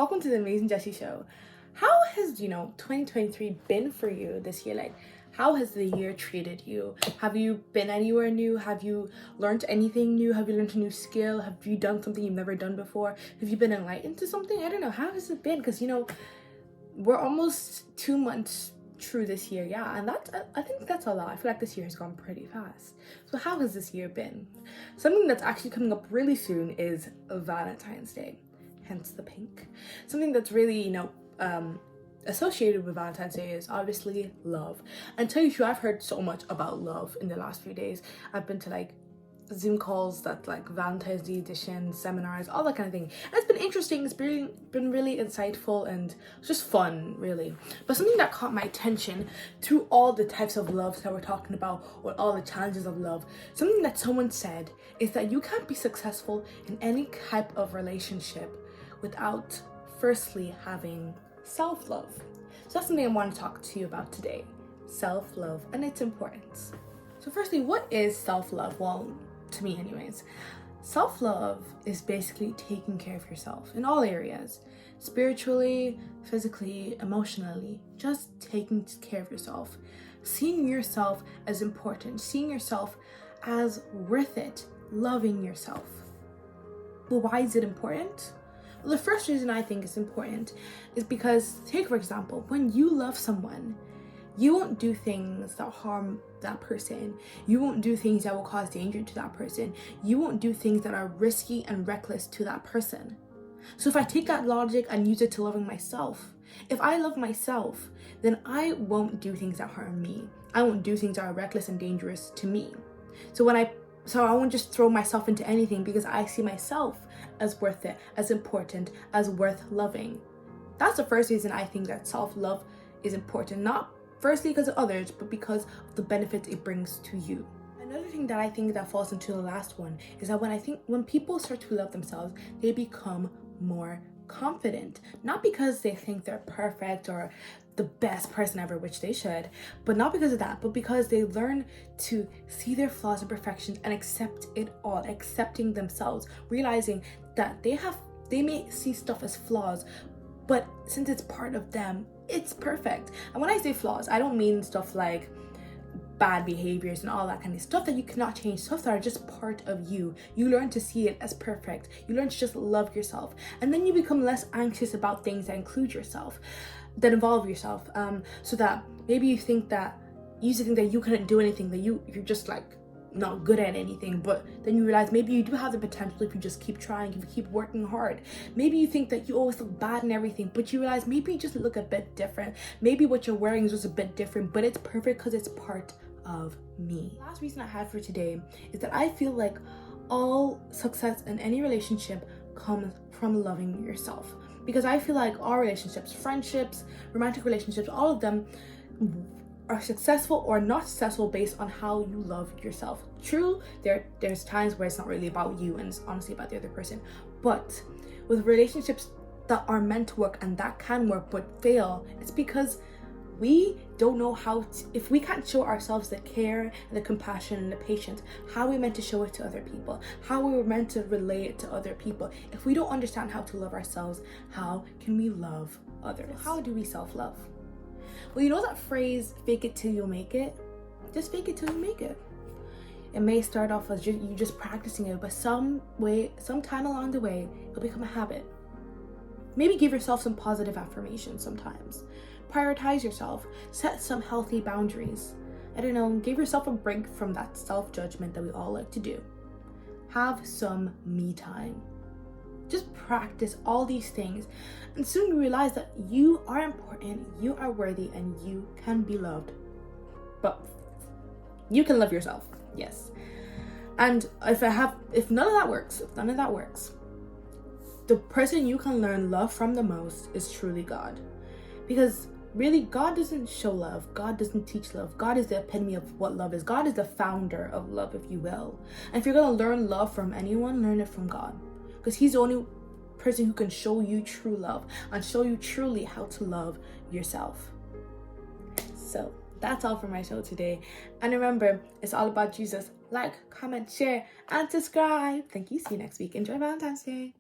welcome to the Amazing Jessy Show. How has, 2023 been for you this year? Like, how has the year treated you? Have you been anywhere new? Have you learned anything new? Have you learned a new skill? Have you done something you've never done before? Have you been enlightened to something? I don't know. How has it been? Because, we're almost 2 months through this year. Yeah, and I think that's a lot. I feel like this year has gone pretty fast. So how has this year been? Something that's actually coming up really soon is Valentine's Day. Hence the pink. Something that's really, associated with Valentine's Day is obviously love. And tell you the truth, I've heard so much about love in the last few days. I've been to Zoom calls that Valentine's Day edition, seminars, all that kind of thing. And it's been interesting. It's been really insightful and just fun, really. But something that caught my attention through all the types of loves that we're talking about, or all the challenges of love, something that someone said is that you can't be successful in any type of relationship without firstly having self-love. So that's something I want to talk to you about today. Self-love and its importance. So firstly, what is self-love? Well, to me anyways, self-love is basically taking care of yourself in all areas. Spiritually, physically, emotionally. Just taking care of yourself. Seeing yourself as important. Seeing yourself as worth it. Loving yourself. But why is it important? Well, the first reason I think it's important is because, take for example, when you love someone, you won't do things that harm that person. You won't do things that will cause danger to that person. You won't do things that are risky and reckless to that person. So if I take that logic and use it to loving myself, if I love myself, then I won't do things that harm me. I won't do things that are reckless and dangerous to me. So I won't just throw myself into anything because I see myself as worth it, as important, as worth loving. That's the first reason I think that self-love is important. Not firstly because of others, but because of the benefits it brings to you. Another thing that I think that falls into the last one is that when people start to love themselves, they become more confident. Not because they think they're perfect or the best person ever, which they should, but not because of that, but because they learn to see their flaws and imperfections and accept it all, accepting themselves, realizing that they may see stuff as flaws, but since it's part of them, it's perfect. And when I say flaws, I don't mean stuff like bad behaviors and all that kind of stuff that you cannot change, stuff that are just part of you. You learn to see it as perfect. You learn to just love yourself. And then you become less anxious about things that include yourself, that involve yourself. So that maybe you used to think that you couldn't do anything, that you're just not good at anything, but then you realize maybe you do have the potential if you just keep trying, if you keep working hard. Maybe you think that you always look bad and everything, but you realize maybe you just look a bit different. Maybe what you're wearing is just a bit different, but it's perfect because it's part of me. The last reason I have for today is that I feel like all success in any relationship comes from loving yourself. Because I feel like all relationships, friendships, romantic relationships, all of them are successful or not successful based on how you love yourself. True, there's times where it's not really about you and it's honestly about the other person. But with relationships that are meant to work and that can work but fail, it's because we don't know if we can't show ourselves the care and the compassion and the patience, how are we meant to show it to other people? How are we meant to relay it to other people? If we don't understand how to love ourselves, how can we love others? How do we self-love? Well, you know that phrase, fake it till you make it? Just fake it till you make it. It may start off as you just practicing it, but sometime along the way, it'll become a habit. Maybe give yourself some positive affirmations sometimes. Prioritize yourself. Set some healthy boundaries. I don't know, give yourself a break from that self-judgment that we all like to do. Have some me time. Just practice all these things, and soon you realize that you are important, you are worthy, and you can be loved. But you can love yourself, yes. And if none of that works, the person you can learn love from the most is truly God. Because really, God doesn't show love. God doesn't teach love. God is the epitome of what love is. God is the founder of love, if you will. And if you're going to learn love from anyone, learn it from God. Because he's the only person who can show you true love and show you truly how to love yourself. So that's all for my show today. And remember, it's all about Jesus. Like, comment, share, and subscribe. Thank you. See you next week. Enjoy Valentine's Day.